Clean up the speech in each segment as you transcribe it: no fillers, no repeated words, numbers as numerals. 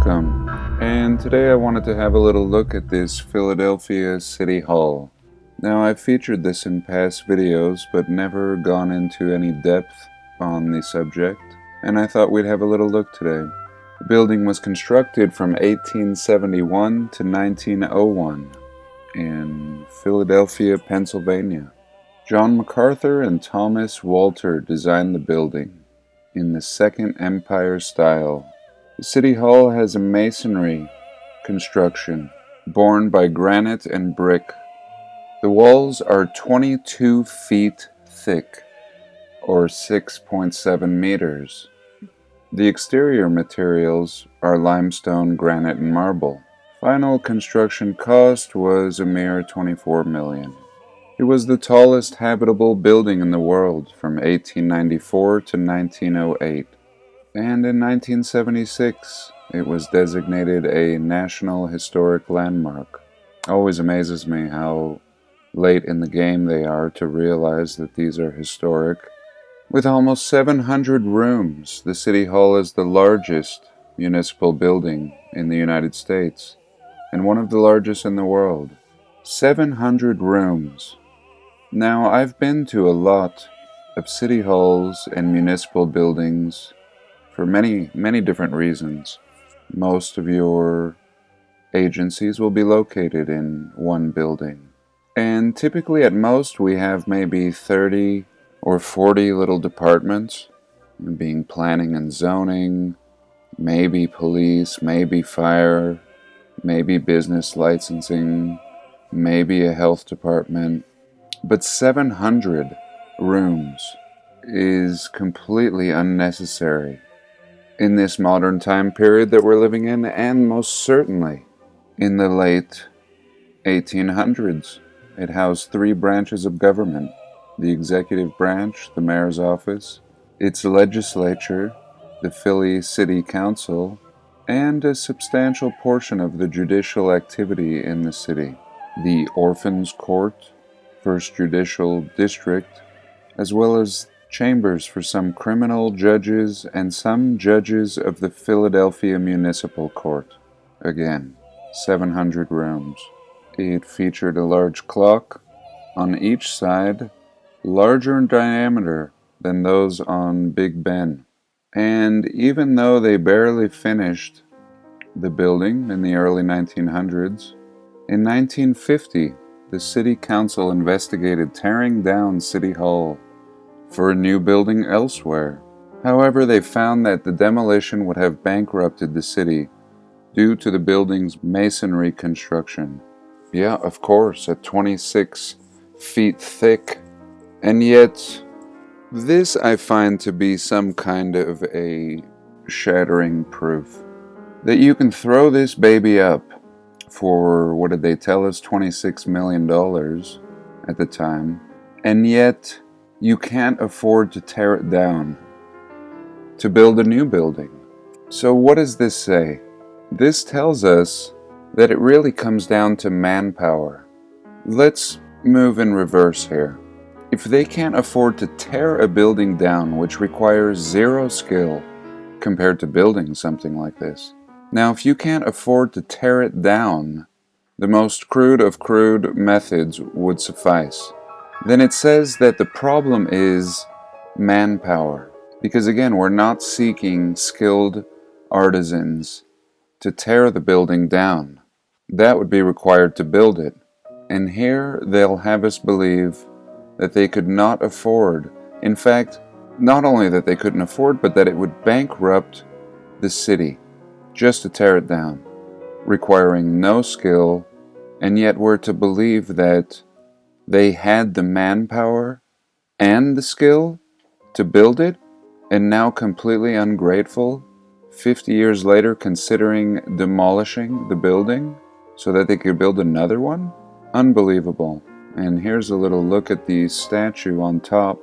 welcome. And today I wanted to have a little look at this Philadelphia City Hall. Now, I've featured this in past videos, but never gone into any depth on the subject, and I thought we'd have a little look today. The building was constructed from 1871 to 1901 in Philadelphia, Pennsylvania. John MacArthur and Thomas Walter designed the building in the Second Empire style. The City Hall has a masonry construction borne by granite and brick. The walls are 22 feet thick, or 6.7 meters. The exterior materials are limestone, granite, and marble. Final construction cost was a mere $24 million. It was the tallest habitable building in the world from 1894 to 1908. And in 1976, it was designated a National Historic Landmark. Always amazes me how late in the game they are to realize that these are historic. With almost 700 rooms, the City Hall is the largest municipal building in the United States, and one of the largest in the world. 700 rooms. Now, I've been to a lot of city halls and municipal buildings for many, many different reasons. Most of your agencies will be located in one building. And typically at most we have maybe 30 or 40 little departments, being planning and zoning, maybe police, maybe fire, maybe business licensing, maybe a health department. But 700 rooms is completely unnecessary in this modern time period that we're living in, and most certainly in the late 1800s. It housed 3 branches of government: the executive branch, the mayor's office, its legislature, the Philly City Council, and a substantial portion of the judicial activity in the city. The Orphans Court, First Judicial District, as well as chambers for some criminal judges and some judges of the Philadelphia Municipal Court. Again, 700 rooms. It featured a large clock on each side, larger in diameter than those on Big Ben. And even though they barely finished the building in the early 1900s, in 1950, the City Council investigated tearing down City Hall for a new building elsewhere. However, they found that the demolition would have bankrupted the city due to the building's masonry construction. Yeah, of course, at 26 feet thick. And yet, this I find to be some kind of a shattering proof that you can throw this baby up for, what did they tell us, $26 million at the time, and yet you can't afford to tear it down to build a new building. So what does this say? This tells us that it really comes down to manpower. Let's move in reverse here. If they can't afford to tear a building down, which requires zero skill compared to building something like this. Now, if you can't afford to tear it down, the most crude of crude methods would suffice. Then it says that the problem is manpower. Because again, we're not seeking skilled artisans to tear the building down. That would be required to build it. And here they'll have us believe that they could not afford. In fact, not only that they couldn't afford, but that it would bankrupt the city just to tear it down, requiring no skill, and yet we're to believe that they had the manpower and the skill to build it, and now completely ungrateful, 50 years later considering demolishing the building so that they could build another one? Unbelievable. And here's a little look at the statue on top.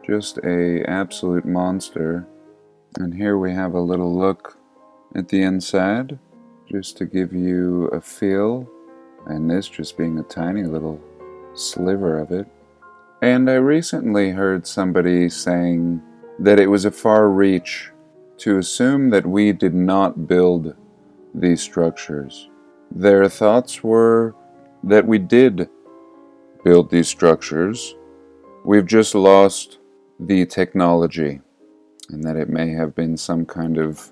Just a absolute monster. And here we have a little look at the inside, just to give you a feel. And this just being a tiny little sliver of it. And I recently heard somebody saying that it was a far reach to assume that we did not build these structures. Their thoughts were that we did build these structures. We've just lost the technology, and that it may have been some kind of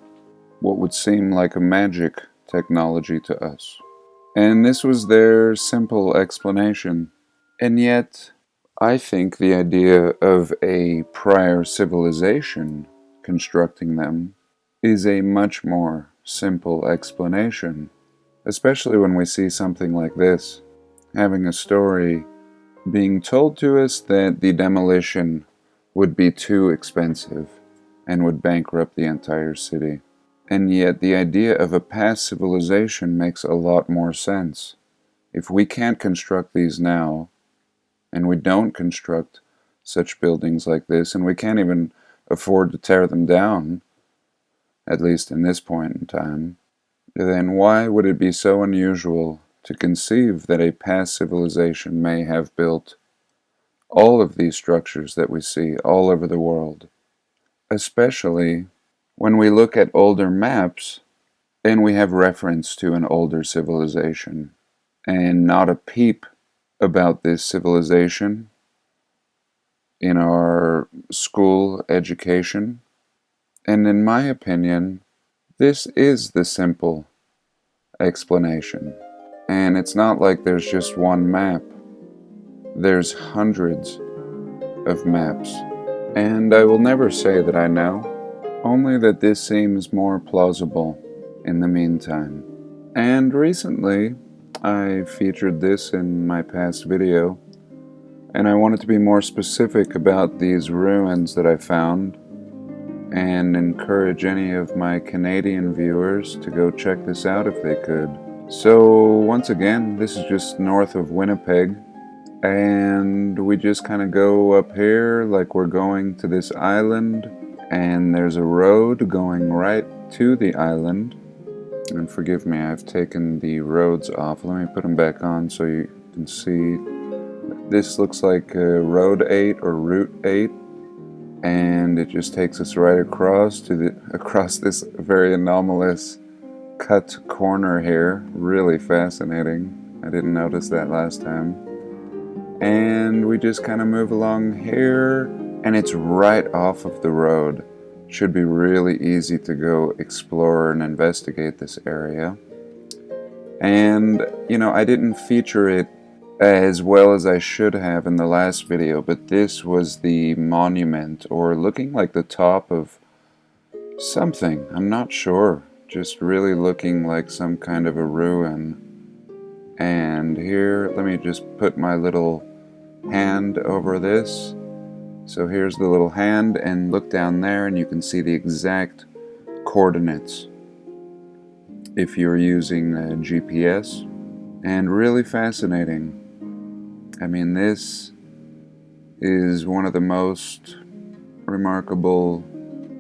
what would seem like a magic technology to us. And this was their simple explanation. And yet, I think the idea of a prior civilization constructing them is a much more simple explanation, especially when we see something like this, having a story being told to us that the demolition would be too expensive and would bankrupt the entire city. And yet the idea of a past civilization makes a lot more sense. If we can't construct these now, and we don't construct such buildings like this, and we can't even afford to tear them down, at least in this point in time, then why would it be so unusual to conceive that a past civilization may have built all of these structures that we see all over the world? Especially when we look at older maps and we have reference to an older civilization, and not a peep about this civilization in our school education. And in my opinion, this is the simple explanation. And it's not like there's just one map. There's hundreds of maps. And I will never say that I know, only that this seems more plausible in the meantime. And recently, I featured this in my past video, and I wanted to be more specific about these ruins that I found, and encourage any of my Canadian viewers to go check this out if they could. So once again, this is just north of Winnipeg, and we just kind of go up here like we're going to this island, and there's a road going right to the island. And forgive me, I've taken the roads off. Let me put them back on so you can see. This looks like Road 8 or Route 8, and it just takes us right across this very anomalous cut corner here. Really fascinating. I didn't notice that last time. And we just kind of move along here, and it's right off of the road. Should be really easy to go explore and investigate this area. And, I didn't feature it as well as I should have in the last video, but this was the monument, or looking like the top of something. I'm not sure. Just really looking like some kind of a ruin. And here, let me just put my little hand over this. So here's the little hand, and look down there and you can see the exact coordinates if you're using a GPS. And really fascinating. I mean, this is one of the most remarkable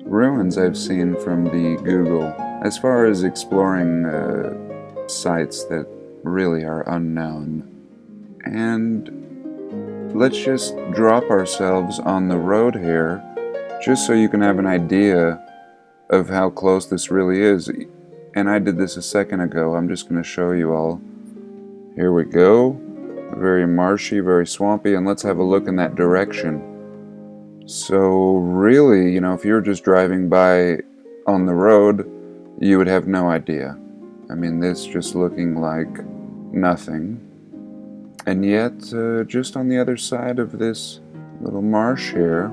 ruins I've seen from the Google, as far as exploring sites that really are unknown. And let's just drop ourselves on the road here, just so you can have an idea of how close this really is. And I did this a second ago. I'm just going to show you all. Here we go. Very marshy, very swampy, and let's have a look in that direction. So really, if you're just driving by on the road, you would have no idea. I mean, this just looking like nothing. And yet, just on the other side of this little marsh here,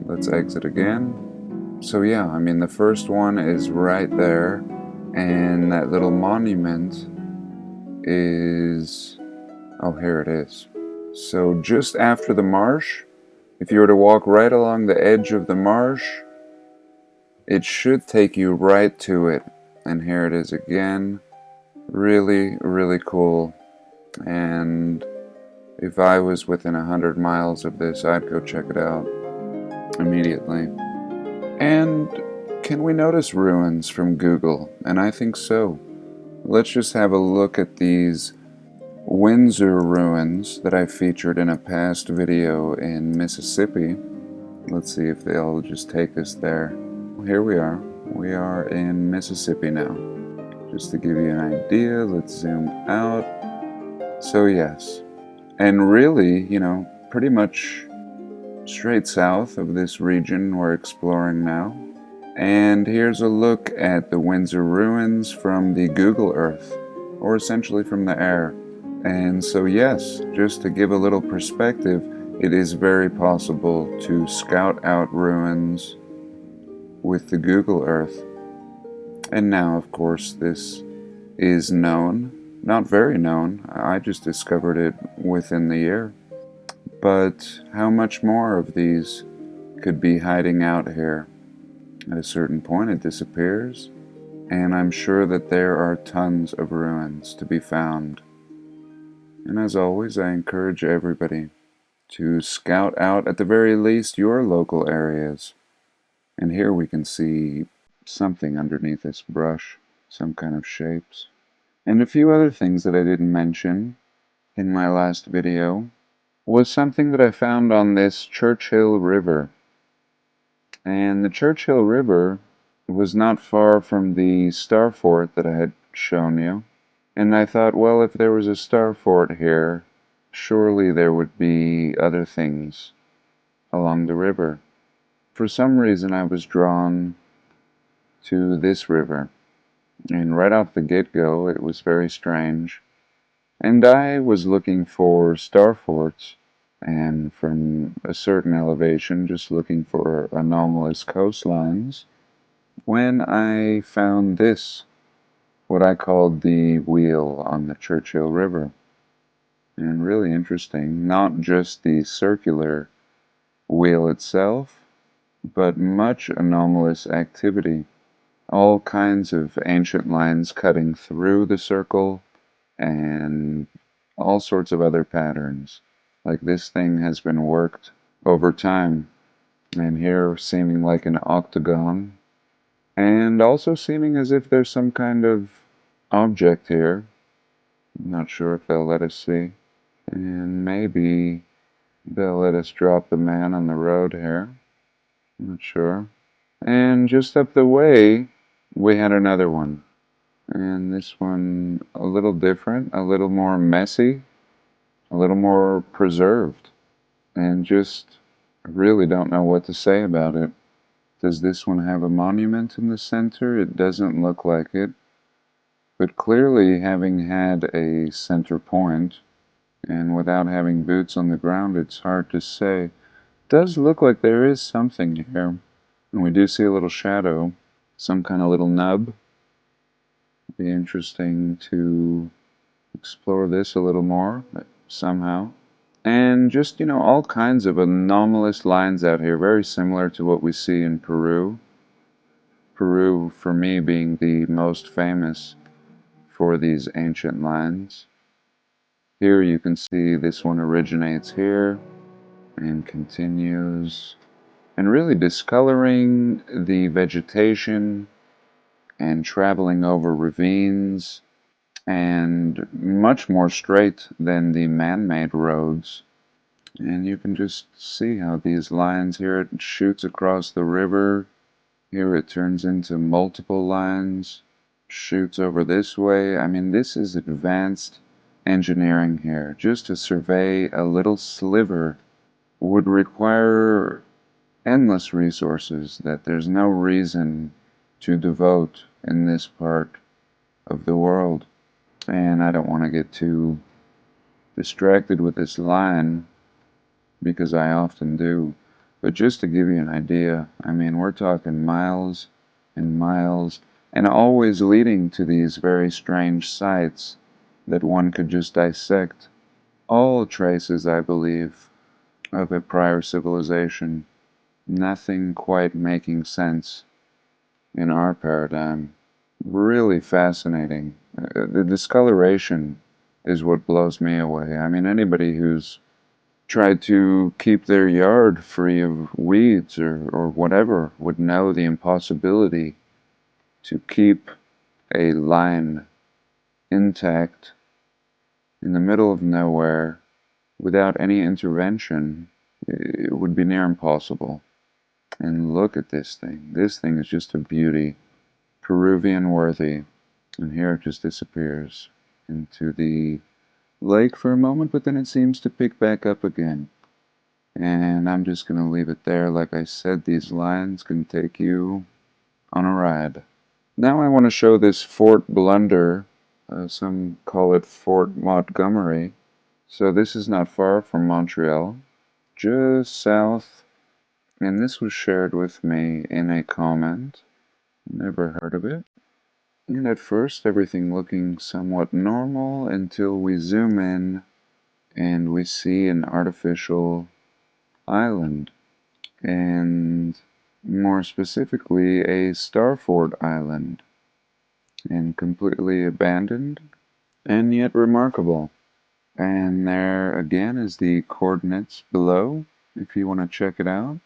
let's exit again. So yeah, I mean, the first one is right there, and that little monument is, oh, here it is. So just after the marsh, if you were to walk right along the edge of the marsh, it should take you right to it. And here it is again. Really, really cool. And if I was within 100 miles of this, I'd go check it out immediately. And can we notice ruins from Google? And I think so. Let's just have a look at these Windsor Ruins that I featured in a past video in Mississippi. Let's see if they'll just take us there. Here we are. We are in Mississippi now. Just to give you an idea, let's zoom out. So yes, and really, pretty much straight south of this region we're exploring now. And here's a look at the Windsor Ruins from the Google Earth, or essentially from the air. And so yes, just to give a little perspective, it is very possible to scout out ruins with the Google Earth. And now, of course, this is known, not very known, I just discovered it within the year. But how much more of these could be hiding out here? At a certain point it disappears, and I'm sure that there are tons of ruins to be found. And as always, I encourage everybody to scout out at the very least your local areas. And here we can see something underneath this brush, some kind of shapes. And a few other things that I didn't mention in my last video was something that I found on this Churchill River. And the Churchill River was not far from the star fort that I had shown you. And I thought, well, if there was a star fort here, surely there would be other things along the river. For some reason, I was drawn to this river. And right off the get-go, it was very strange. And I was looking for star forts, and from a certain elevation, just looking for anomalous coastlines, when I found this, what I called the wheel on the Churchill River. And really interesting, not just the circular wheel itself, but much anomalous activity. All kinds of ancient lines cutting through the circle, and all sorts of other patterns. Like this thing has been worked over time, and here seeming like an octagon, and also seeming as if there's some kind of object here. I'm not sure if they'll let us see. And maybe they'll let us drop the man on the road here. I'm not sure. And just up the way, we had another one. And this one a little different, a little more messy, a little more preserved. And just I really don't know what to say about it. Does this one have a monument in the center? It doesn't look like it. But clearly, having had a center point, and without having boots on the ground, it's hard to say. It does look like there is something here. And we do see a little shadow, some kind of little nub. It'd be interesting to explore this a little more, somehow. And just, all kinds of anomalous lines out here, very similar to what we see in Peru. Peru, for me, being the most famous for these ancient lines. Here you can see this one originates here and continues, and really discoloring the vegetation and traveling over ravines, and much more straight than the man-made roads. And you can just see how these lines here, it shoots across the river. Here it turns into multiple lines, shoots over this way. I mean, this is advanced engineering here. Just to survey a little sliver would require endless resources that there's no reason to devote in this part of the world. And I don't want to get too distracted with this line, because I often do. But just to give you an idea, I mean, we're talking miles and miles, and always leading to these very strange sites that one could just dissect. All traces, I believe, of a prior civilization. Nothing quite making sense in our paradigm. Really fascinating. The discoloration is what blows me away. I mean, anybody who's tried to keep their yard free of weeds or whatever would know the impossibility to keep a line intact in the middle of nowhere without any intervention. It would be near impossible. And look at this thing. This thing is just a beauty. Peruvian worthy. And here it just disappears into the lake for a moment, but then it seems to pick back up again. And I'm just going to leave it there. Like I said, these lines can take you on a ride. Now I want to show this Fort Blunder. Some call it Fort Montgomery. So this is not far from Montreal, just south. And this was shared with me in a comment. Never heard of it. And at first everything looking somewhat normal until we zoom in and we see an artificial island. And more specifically, a Starfort island. And completely abandoned, and yet remarkable. And there again is the coordinates below, if you want to check it out.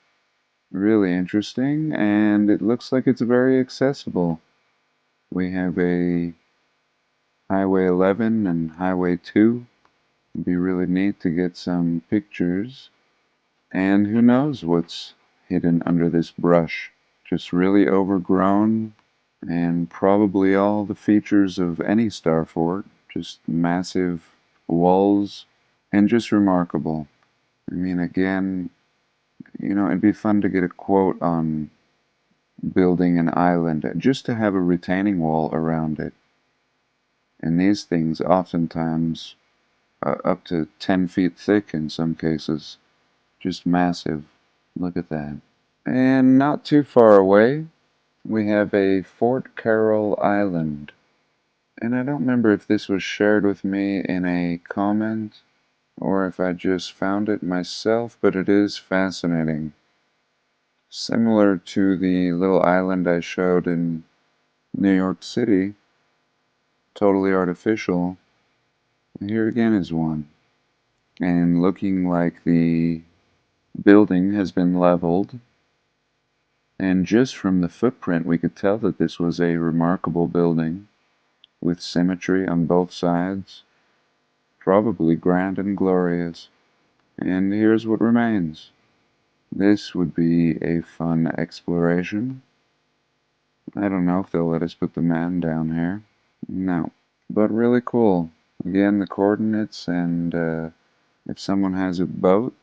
Really interesting, and it looks like it's very accessible. We have a Highway 11 and Highway 2. It'd be really neat to get some pictures. And who knows what's hidden under this brush. Just really overgrown, and probably all the features of any star fort. Just massive walls, and just remarkable. I mean, again, it'd be fun to get a quote on building an island, just to have a retaining wall around it. And these things oftentimes up to 10 feet thick in some cases. Just massive. Look at that. And not too far away, we have a Fort Carroll Island. And I don't remember if this was shared with me in a comment or if I just found it myself, but it is fascinating. Similar to the little island I showed in New York City, totally artificial. Here again is one. And looking like the building has been leveled. And just from the footprint, we could tell that this was a remarkable building with symmetry on both sides, probably grand and glorious. And here's what remains. This would be a fun exploration. I don't know if they'll let us put the man down here. No. But really cool. Again, the coordinates, and if someone has a boat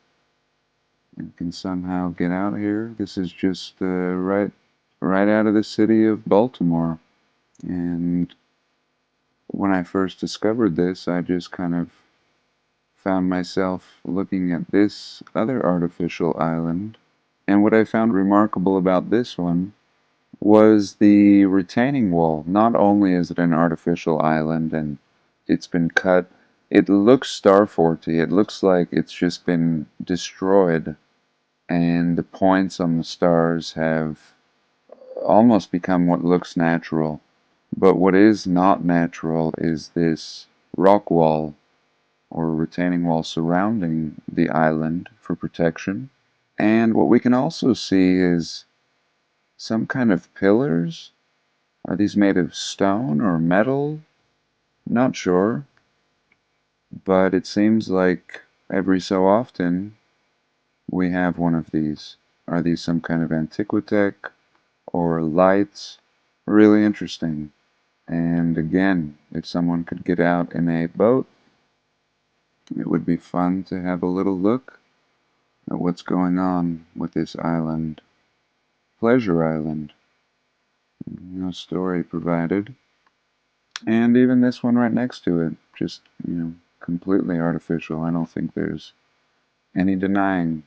and can somehow get out here, this is just right out of the city of Baltimore. And when I first discovered this, I just kind of found myself looking at this other artificial island. And what I found remarkable about this one was the retaining wall. Not only is it an artificial island and it's been cut, it looks Starforty. It looks like it's just been destroyed, and the points on the stars have almost become what looks natural. But what is not natural is this rock wall or retaining wall surrounding the island for protection. And what we can also see is some kind of pillars. Are these made of stone or metal? Not sure, but it seems like every so often we have one of these. Are these some kind of antiquitech or lights? Really interesting. And again, if someone could get out in a boat, it would be fun to have a little look at what's going on with this island. Pleasure Island. No story provided. And even this one right next to it, just, completely artificial. I don't think there's any denying.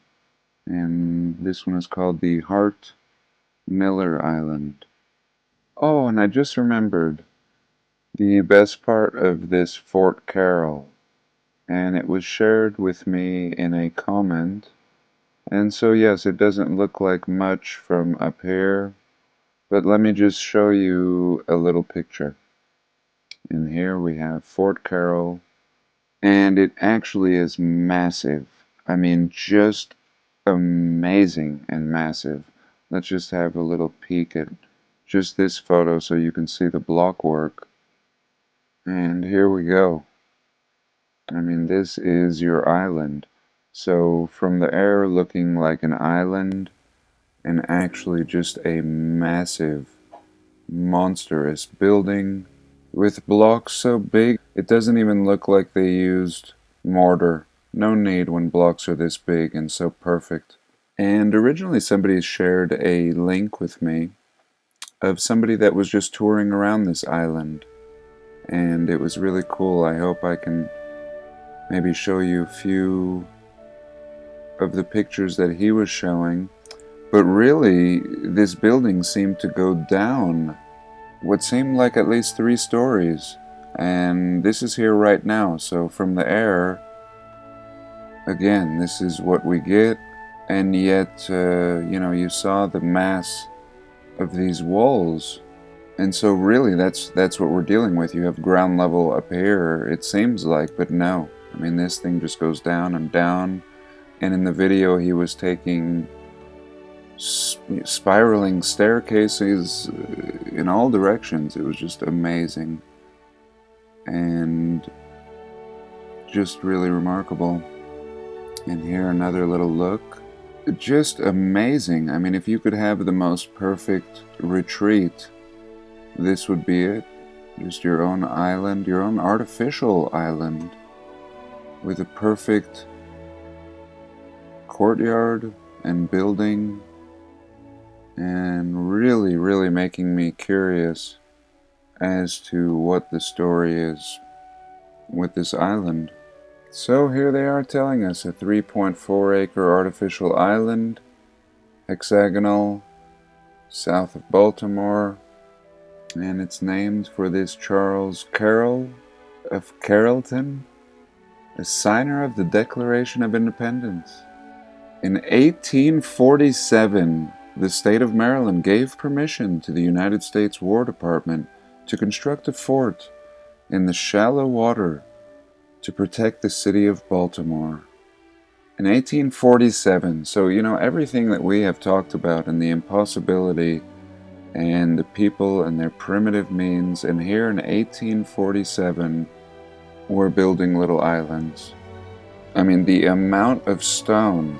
And this one is called the Hart Millar Island. Oh, and I just remembered the best part of this Fort Carroll, and it was shared with me in a comment. And so, yes, it doesn't look like much from up here, but let me just show you a little picture. And here we have Fort Carroll, and it actually is massive. I mean, just amazing and massive. Let's just have a little peek at just this photo so you can see the block work. And here we go. I mean, this is your island. So from the air looking like an island, and actually just a massive, monstrous building with blocks so big, it doesn't even look like they used mortar. No need when blocks are this big and so perfect. And originally somebody shared a link with me of somebody that was just touring around this island. And it was really cool. I hope I can maybe show you a few of the pictures that he was showing. But really, this building seemed to go down what seemed like at least 3 stories. And this is here right now, so from the air, again, this is what we get. And yet, you saw the mass of these walls. And so really, that's what we're dealing with. You have ground level up here, it seems like, but no. I mean, this thing just goes down and down. And in the video, he was taking spiraling staircases in all directions. It was just amazing. And just really remarkable. And here, another little look. Just amazing. I mean, if you could have the most perfect retreat, this would be it. Just your own island, your own artificial island, with a perfect courtyard and building, and really, really making me curious as to what the story is with this island. So here they are telling us a 3.4 acre artificial island, hexagonal, south of Baltimore, and it's named for this Charles Carroll of Carrollton, a signer of the Declaration of Independence. In 1847, the state of Maryland gave permission to the United States War Department to construct a fort in the shallow water to protect the city of Baltimore. In 1847, so everything that we have talked about and the impossibility and the people and their primitive means, and here in 1847, we're building little islands. I mean, the amount of stone,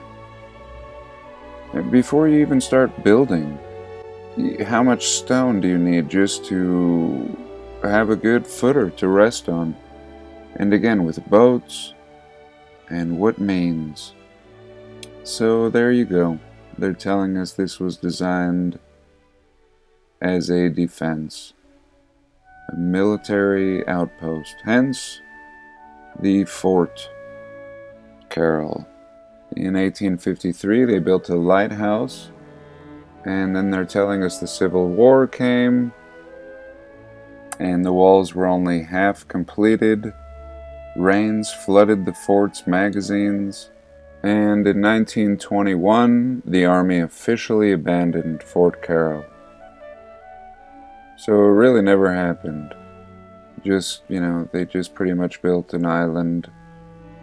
before you even start building, how much stone do you need just to have a good footer to rest on? And again, with boats and what means. So there you go. They're telling us this was designed as a defense, a military outpost, hence the Fort Carroll. In 1853, they built a lighthouse, and then they're telling us the Civil War came, and the walls were only half completed. Rains flooded the fort's magazines, and in 1921, the Army officially abandoned Fort Carroll. So it really never happened. They just pretty much built an island,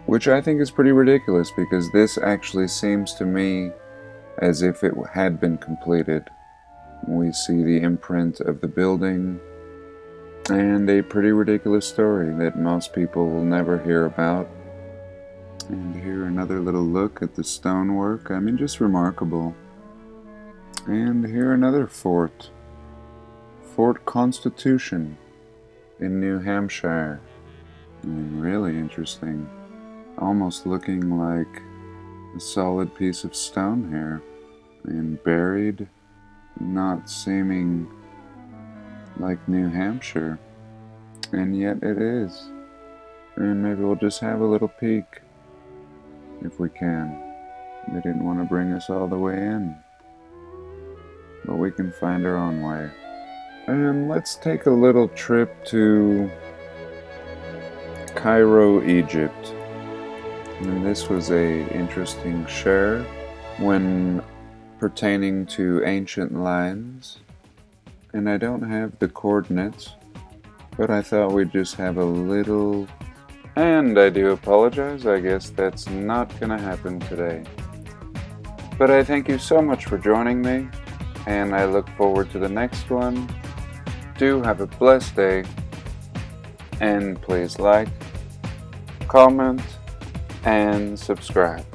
which I think is pretty ridiculous, because this actually seems to me as if it had been completed. We see the imprint of the building, and a pretty ridiculous story that most people will never hear about. And here another little look at the stonework. I mean, just remarkable. And here another fort. Fort Constitution in New Hampshire. I mean, really interesting. Almost looking like a solid piece of stone here. And buried, not seeming like New Hampshire, and yet it is. And maybe we'll just have a little peek if we can. They didn't want to bring us all the way in, but we can find our own way. And let's take a little trip to Cairo, Egypt. And this was a interesting share when pertaining to ancient lines. And I don't have the coordinates, but I thought we'd just have a little... And I do apologize, I guess that's not gonna happen today. But I thank you so much for joining me, and I look forward to the next one. Do have a blessed day, and please like, comment, and subscribe.